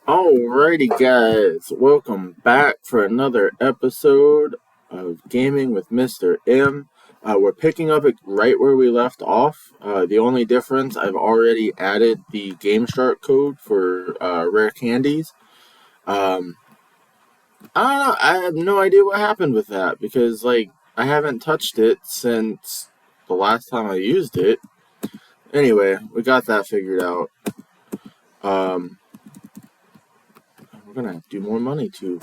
Alrighty, guys, welcome back for another episode of Gaming with Mr. M. We're picking up it right where we left off. The only difference, I've already added the Game Shark code for rare candies. I don't know, I have no idea what happened with that because, I haven't touched it since the last time I used it. Anyway, we got that figured out. We're gonna have to do more money too.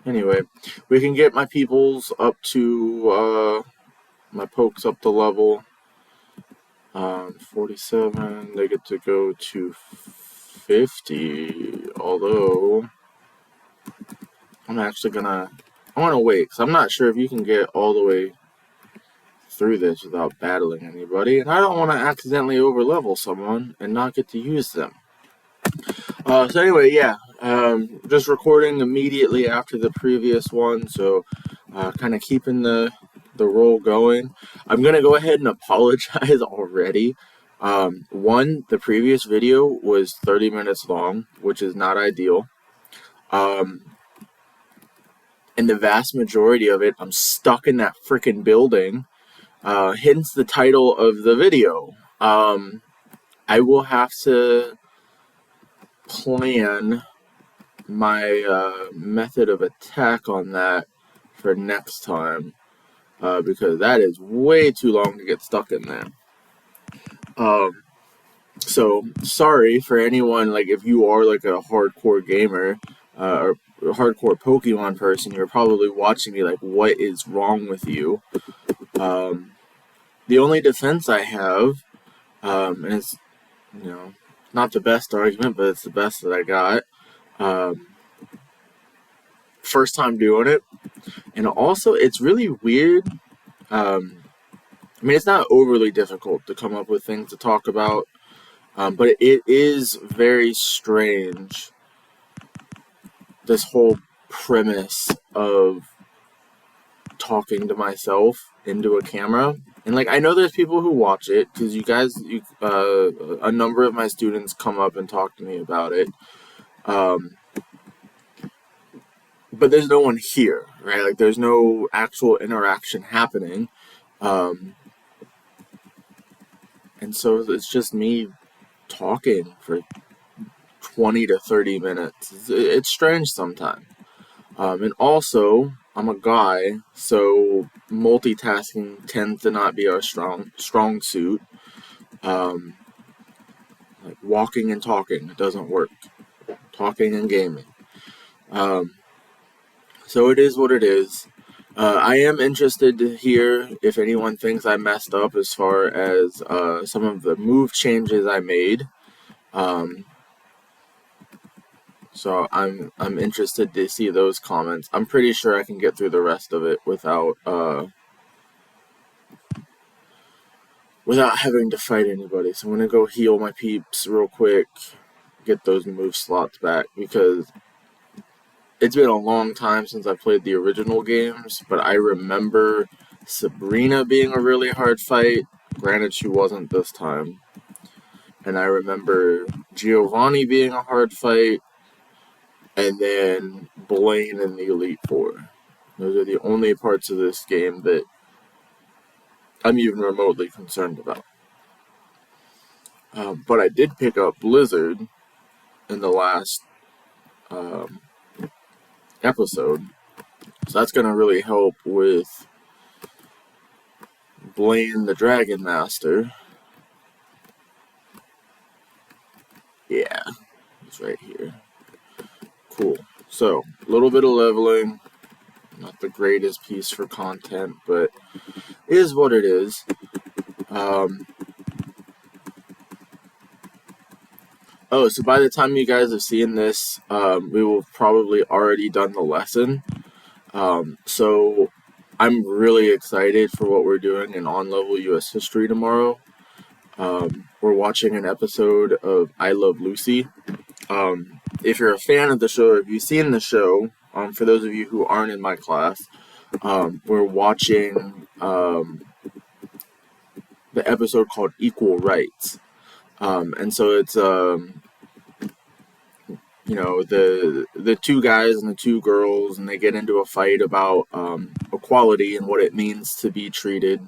Anyway, we can get my peoples up to, my pokes up to level 47. They get to go to 50. Although, I want to wait, because I'm not sure if you can get all the way through this without battling anybody. And I don't want to accidentally overlevel someone and not get to use them. So anyway, yeah, just recording immediately after the previous one, so kind of keeping the roll going. I'm gonna go ahead and apologize already. The previous video was 30 minutes long, which is not ideal. And the vast majority of it, I'm stuck in that freaking building. Hence the title of the video. I will have to plan my method of attack on that for next time, because that is way too long to get stuck in there. So sorry for anyone, if you are a hardcore gamer or a hardcore Pokemon person, you're probably watching me what is wrong with you? The only defense I have, and it's not the best argument, but it's the best that I got. First time doing it. And also, it's really weird. It's not overly difficult to come up with things to talk about, but it is very strange, this whole premise of talking to myself into a camera. And, I know there's people who watch it, because a number of my students come up and talk to me about it. But there's no one here, right? There's no actual interaction happening. And so it's just me talking for 20 to 30 minutes. It's strange sometimes. And also, I'm a guy, so multitasking tends to not be our strong suit. Walking and talking, it doesn't work. Talking and gaming. So it is what it is. I am interested to hear if anyone thinks I messed up as far as some of the move changes I made. So I'm interested to see those comments. I'm pretty sure I can get through the rest of it without having to fight anybody. So I'm gonna go heal my peeps real quick, get those move slots back, because it's been a long time since I played the original games, but I remember Sabrina being a really hard fight. Granted, she wasn't this time. And I remember Giovanni being a hard fight, and then Blaine in the Elite Four. Those are the only parts of this game that I'm even remotely concerned about. But I did pick up Blizzard in the last episode, so that's going to really help with Blaine the Dragon Master. Yeah, he's right here. Cool. So, a little bit of leveling. Not the greatest piece for content, but is what it is. So by the time you guys have seen this, we will have probably already done the lesson. So I'm really excited for what we're doing in on-level U.S. history tomorrow. We're watching an episode of I Love Lucy. If you're a fan of the show, or if you've seen the show, for those of you who aren't in my class, we're watching the episode called Equal Rights. And so it's the two guys and the two girls, and they get into a fight about equality and what it means to be treated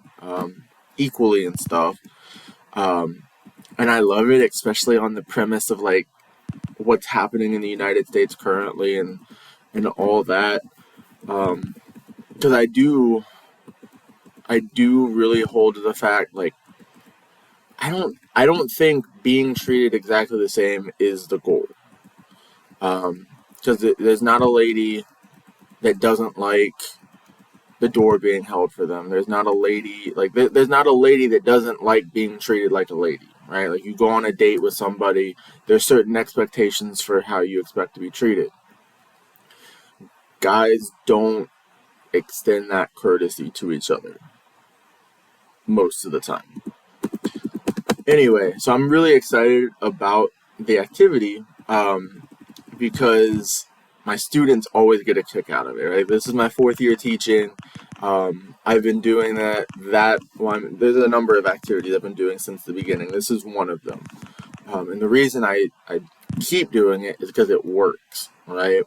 equally and stuff. And I love it, especially on the premise of like what's happening in the United States currently and all that. Because I do really hold to the fact, like, I don't think being treated exactly the same is the goal. Because there's not a lady that doesn't like the door being held for them. There's not a lady there's not a lady that doesn't like being treated like a lady, right? Like, you go on a date with somebody, there's certain expectations for how you expect to be treated. Guys don't extend that courtesy to each other most of the time. Anyway, so I'm really excited about the activity because my students always get a kick out of it, right? This is my 4th year teaching. I've been doing there's a number of activities I've been doing since the beginning. This is one of them. And the reason I keep doing it is because it works, right?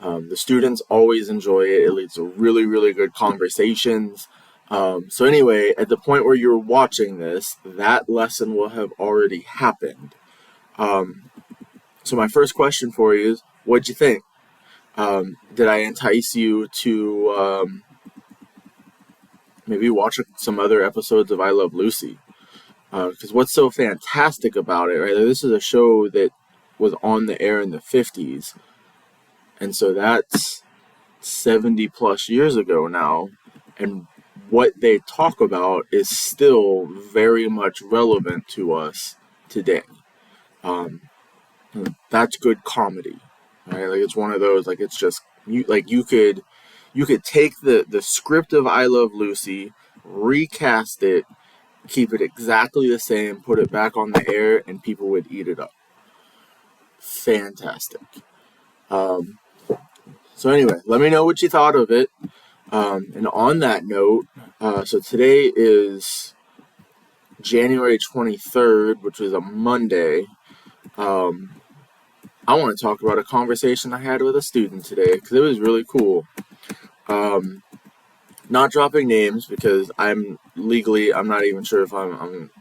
The students always enjoy it. It leads to really, really good conversations. So anyway, at the point where you're watching this, that lesson will have already happened. So my first question for you is, what'd you think? Did I entice you to maybe watch some other episodes of I Love Lucy? Because what's so fantastic about it, right? This is a show that was on the air in the 50s. And so that's 70 plus years ago now. And what they talk about is still very much relevant to us today. That's good comedy, right? Like, it's one of those, like, it's just, you could take the script of I Love Lucy, recast it, keep it exactly the same, put it back on the air, and people would eat it up. Fantastic. So anyway, let me know what you thought of it. And on that note, so today is January 23rd, which was a Monday. I want to talk about a conversation I had with a student today because it was really cool. Not dropping names because I'm not even sure if I'm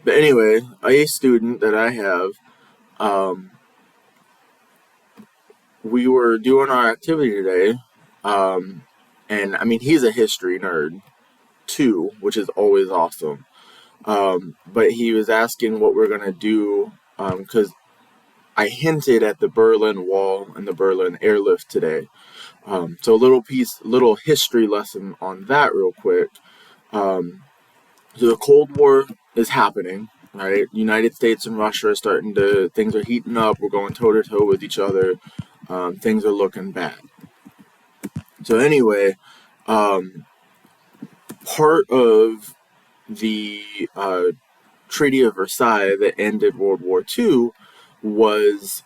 But anyway, a student that I have, we were doing our activity today, and I mean, he's a history nerd too, which is always awesome. But he was asking what we're gonna do, because I hinted at the Berlin Wall and the Berlin airlift today. So a little history lesson on that real quick. So the Cold War is happening, right? United States and Russia are things are heating up. We're going toe to toe with each other. Things are looking bad. So anyway, part of the Treaty of Versailles that ended World War II was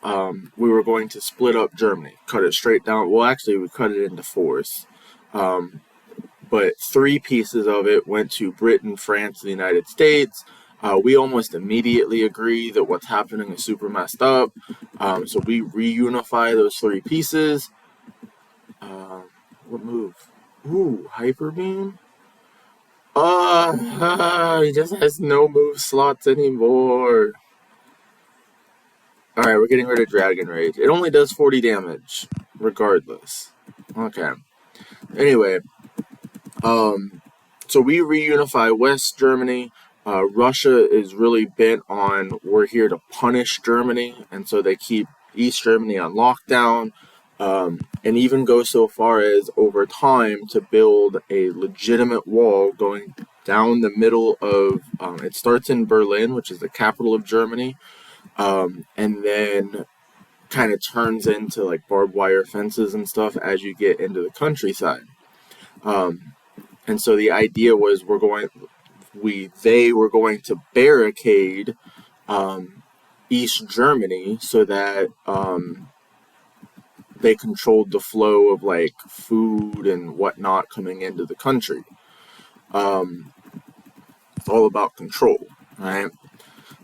we were going to split up Germany, cut it straight down. Well, actually, we cut it into fours. But 3 pieces of it went to Britain, France, and the United States. We almost immediately agree that what's happening is super messed up. So we reunify those 3 pieces. What move? Ooh, Hyper Beam? He just has no move slots anymore. Alright, we're getting rid of Dragon Rage. It only does 40 damage, regardless. Okay. Anyway, so we reunify West Germany. Russia is really bent on, we're here to punish Germany, and so they keep East Germany on lockdown, and even go so far as, over time, to build a legitimate wall going down the middle of, it starts in Berlin, which is the capital of Germany, and then kind of turns into like barbed wire fences and stuff as you get into the countryside. And so the idea was they were going to barricade East Germany so that they controlled the flow of like food and whatnot coming into the country. It's all about control, right?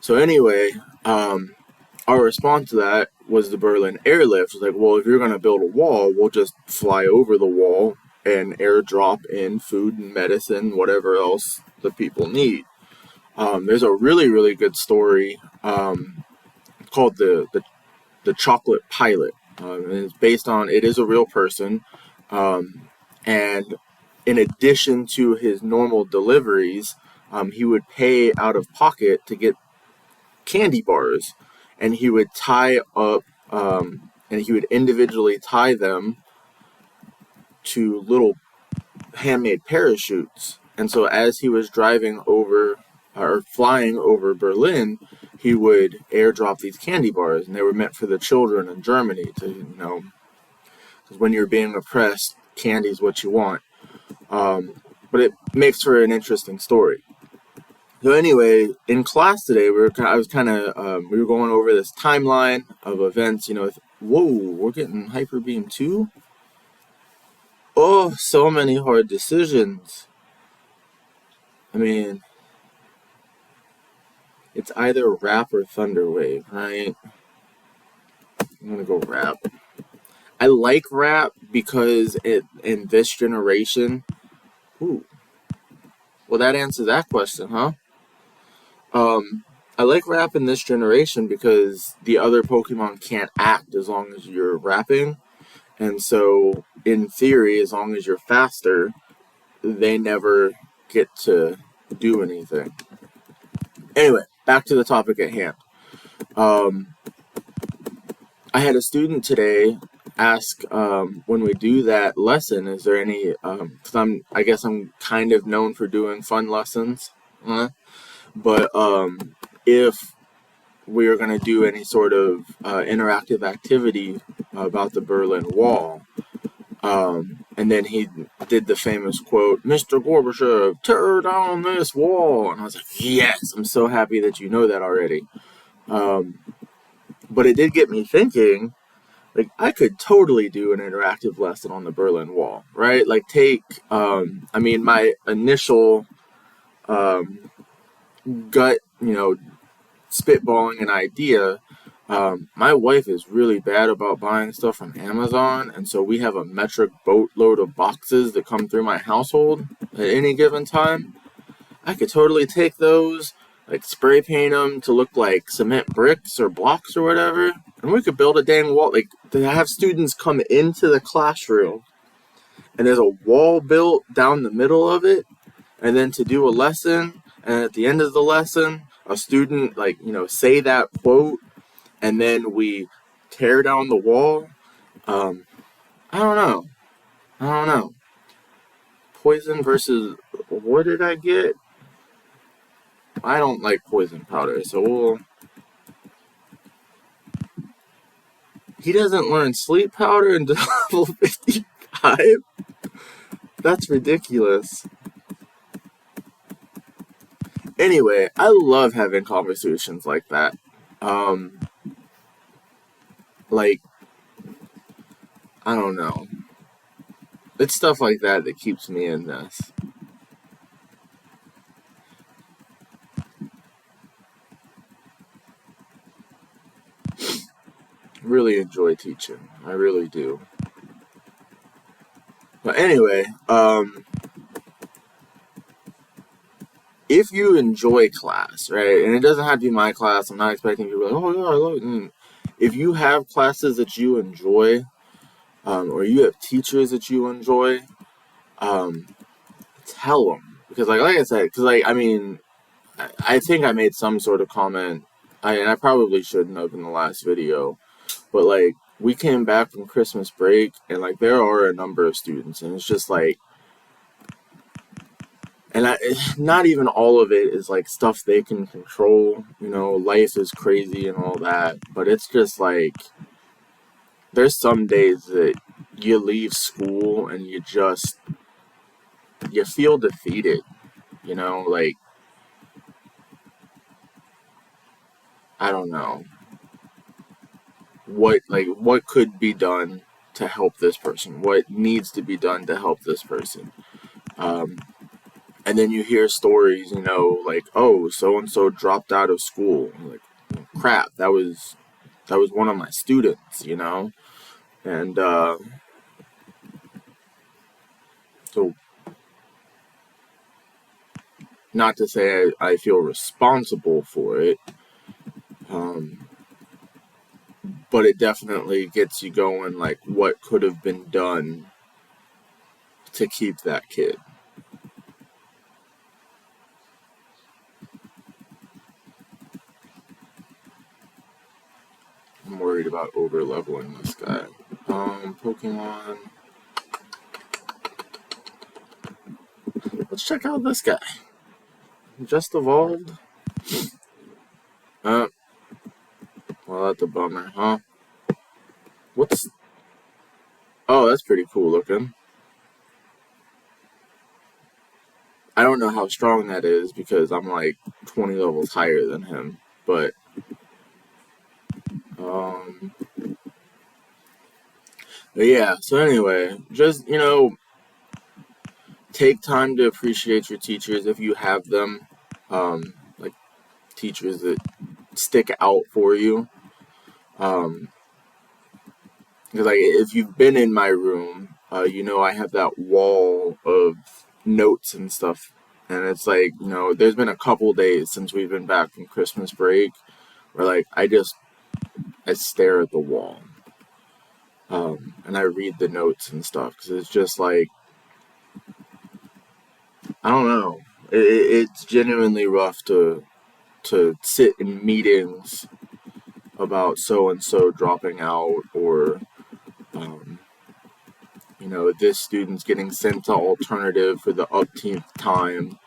So anyway, Our response to that was the Berlin airlift. It's like, well, if you're going to build a wall, we'll just fly over the wall and airdrop in food and medicine, whatever else the people need. There's a really, really good story called the Chocolate Pilot. And it's based on, it is a real person. And in addition to his normal deliveries, he would pay out of pocket to get candy bars, and he would tie up, and he would individually tie them to little handmade parachutes. And so as he was driving over or flying over Berlin, he would airdrop these candy bars, and they were meant for the children in Germany to, because when you're being oppressed, candy's what you want. But it makes for an interesting story. So anyway, in class today, we were going over this timeline of events. Whoa, we're getting Hyper Beam 2? Oh, so many hard decisions. I mean, it's either Rap or Thunderwave, right? I'm gonna go Rap. I like Rap because in this generation. Ooh. Well, that answers that question, huh? I like Rap in this generation because the other Pokemon can't act as long as you're rapping. And so, in theory, as long as you're faster, they never get to do anything. Anyway, back to the topic at hand. I had a student today ask, when we do that lesson, is there any, because I guess I'm kind of known for doing fun lessons, but if we are going to do any sort of interactive activity about the Berlin Wall. And then he did the famous quote, "Mr. Gorbachev, tear down this wall." And I was like, yes, I'm so happy that you know that already. But it did get me thinking, like, I could totally do an interactive lesson on the Berlin Wall, right? Like, my initial gut, spitballing an idea. My wife is really bad about buying stuff from Amazon, and so we have a metric boatload of boxes that come through my household at any given time. I could totally take those, like spray paint them to look like cement bricks or blocks or whatever, and we could build a dang wall. Like, to have students come into the classroom, and there's a wall built down the middle of it, and then to do a lesson, and at the end of the lesson, a student, say that quote, and then we tear down the wall. I don't know. Poison versus, what did I get? I don't like poison powder, so he doesn't learn sleep powder until level 55? That's ridiculous. Anyway, I love having conversations like that. I don't know. It's stuff like that that keeps me in this. Really enjoy teaching. I really do. But anyway, if you enjoy class, right, and it doesn't have to be my class, I'm not expecting you to be like, oh yeah, I love it. If you have classes that you enjoy, or you have teachers that you enjoy, tell them. Because like I said, I think I made some sort of comment, and I probably shouldn't have in the last video, but like, we came back from Christmas break, and like, there are a number of students, and it's just like, and not even all of it is like stuff they can control, life is crazy and all that, but it's just like, there's some days that you leave school and you feel defeated, like, I don't know what could be done to help this person, what needs to be done to help this person. And then you hear stories, like, oh, so-and-so dropped out of school. Like, crap, that was one of my students, you know? And so, not to say I feel responsible for it, but it definitely gets you going, like, what could have been done to keep that kid. I'm worried about over-leveling this guy. Pokemon. Let's check out this guy. Just evolved. Well, that's a bummer, huh? What's... Oh, that's pretty cool looking. I don't know how strong that is because I'm like 20 levels higher than him, but yeah, so anyway, just, take time to appreciate your teachers if you have them, like teachers that stick out for you. Because like if you've been in my room, I have that wall of notes and stuff, and it's like, there's been a couple days since we've been back from Christmas break where like I stare at the wall, and I read the notes and stuff because it's just like, I don't know, it's genuinely rough to sit in meetings about so and so dropping out, or this student's getting sent to alternative for the upteenth time,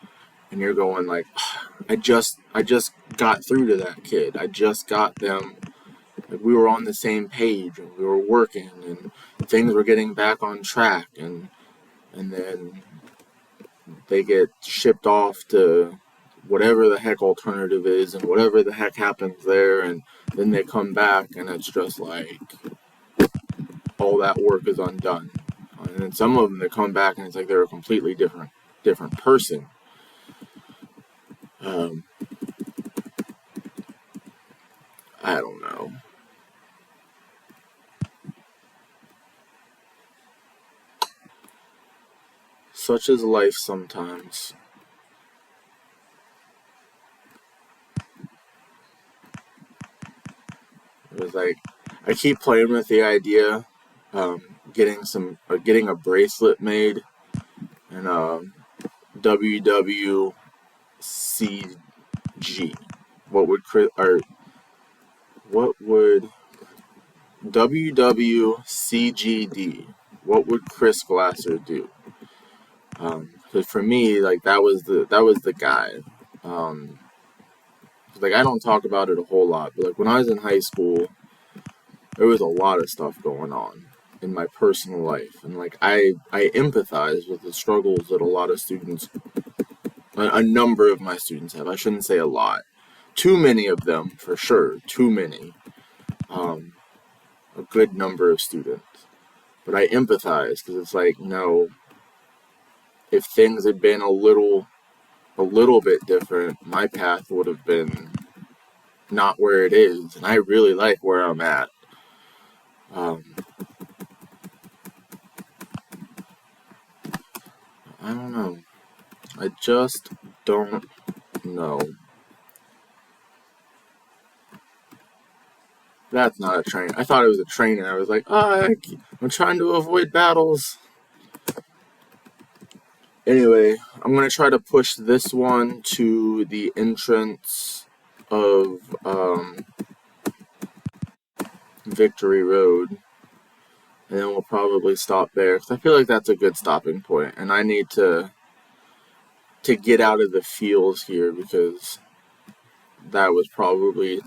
and you're going like, I just got through to that kid. I just got them. Like, we were on the same page and we were working and things were getting back on track, and then they get shipped off to whatever the heck alternative is and whatever the heck happens there, and then they come back and it's just like all that work is undone. And then some of them, they come back and it's like they're a completely different person. I don't know. Such is life sometimes. It was like, I keep playing with the idea, getting a bracelet made, and WWCG. What would WWCGD? What would Chris Glasser do? Because for me, like that was the guy. Like, I don't talk about it a whole lot, but like when I was in high school, there was a lot of stuff going on in my personal life, and like I empathize with the struggles that a lot of students, a number of my students have. I shouldn't say a lot, too many of them for sure, too many, a good number of students. But I empathize because it's like, if things had been a little bit different, my path would have been not where it is, and I really like where I'm at. I don't know. I just don't know. That's not a train. I thought it was a train, and I was like, I'm trying to avoid battles. Anyway, I'm going to try to push this one to the entrance of Victory Road, and then we'll probably stop there, because I feel like that's a good stopping point, and I need to get out of the feels here, because that was probably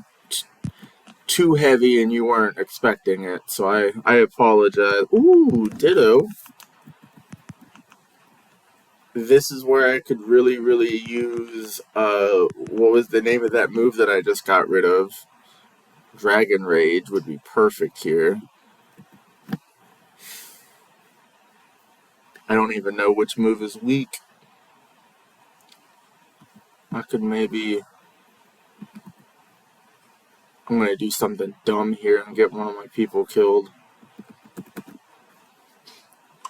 too heavy and you weren't expecting it, so I apologize. Ooh, ditto. This is where I could really, really use, what was the name of that move that I just got rid of? Dragon Rage would be perfect here. I don't even know which move is weak. I could maybe... I'm gonna do something dumb here and get one of my people killed.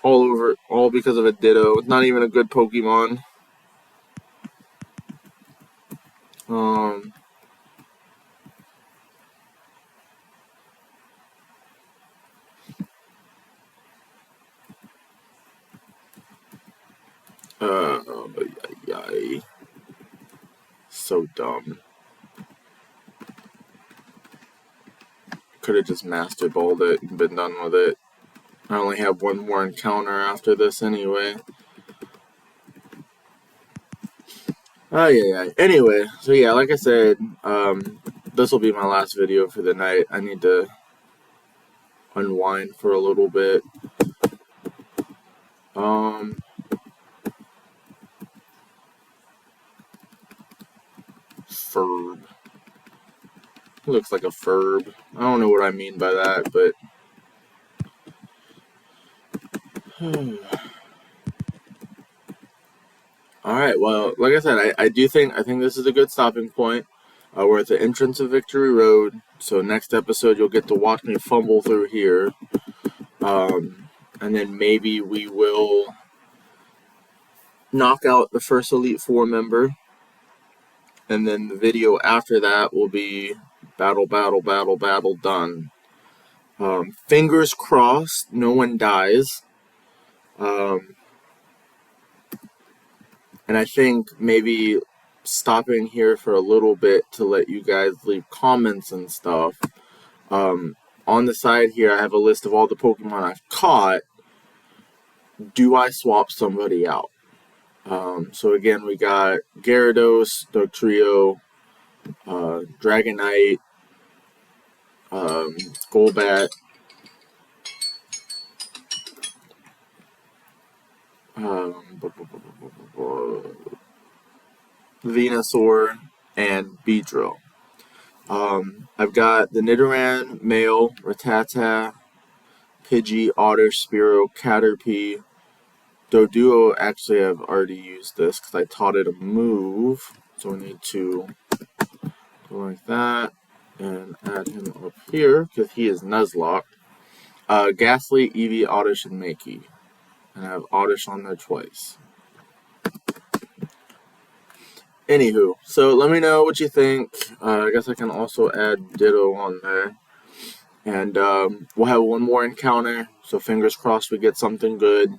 All because of a Ditto. It's not even a good Pokemon. Yay. So dumb. Could have just Master Balled it and been done with it. I only have one more encounter after this anyway. Oh, yeah. Anyway, so yeah, like I said, this will be my last video for the night. I need to unwind for a little bit. Ferb. It looks like a Ferb. I don't know what I mean by that, but... Alright, well, like I said, I think this is a good stopping point. We're at the entrance of Victory Road, so next episode you'll get to watch me fumble through here. And then maybe we will knock out the first Elite Four member. And then the video after that will be battle, done. Fingers crossed, no one dies. And I think maybe stopping here for a little bit to let you guys leave comments and stuff. On the side here, I have a list of all the Pokemon I've caught. Do I swap somebody out? So again, we got Gyarados, Dugtrio, Dragonite, Golbat, Venusaur, and Beedrill. I've got the Nidoran, male, Rattata, Pidgey, Otter, Spearow, Caterpie. Doduo, actually, I've already used this because I taught it a move. So we need to go like that and add him up here because he is Nuzlocke. Ghastly, Eevee, Oddish, and Mankey. And I have Oddish on there twice. Anywho, so let me know what you think. I guess I can also add Ditto on there. And we'll have one more encounter, so fingers crossed we get something good.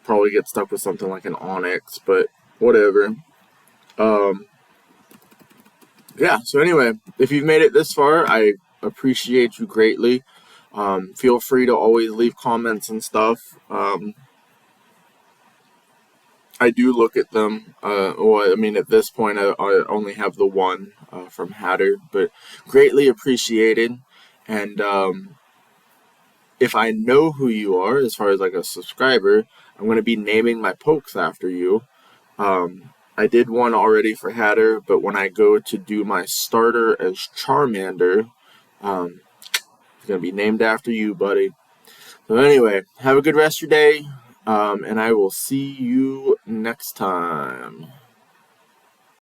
Probably get stuck with something like an Onyx, but whatever. Yeah, so anyway, if you've made it this far, I appreciate you greatly. Feel free to always leave comments and stuff. I do look at them. Well, I mean, at this point, I only have the one from Hatter, but greatly appreciated. And if I know who you are, as far as like a subscriber, I'm going to be naming my pokes after you. I did one already for Hatter, but when I go to do my starter as Charmander, it's going to be named after you, buddy. So anyway, have a good rest of your day, and I will see you next time.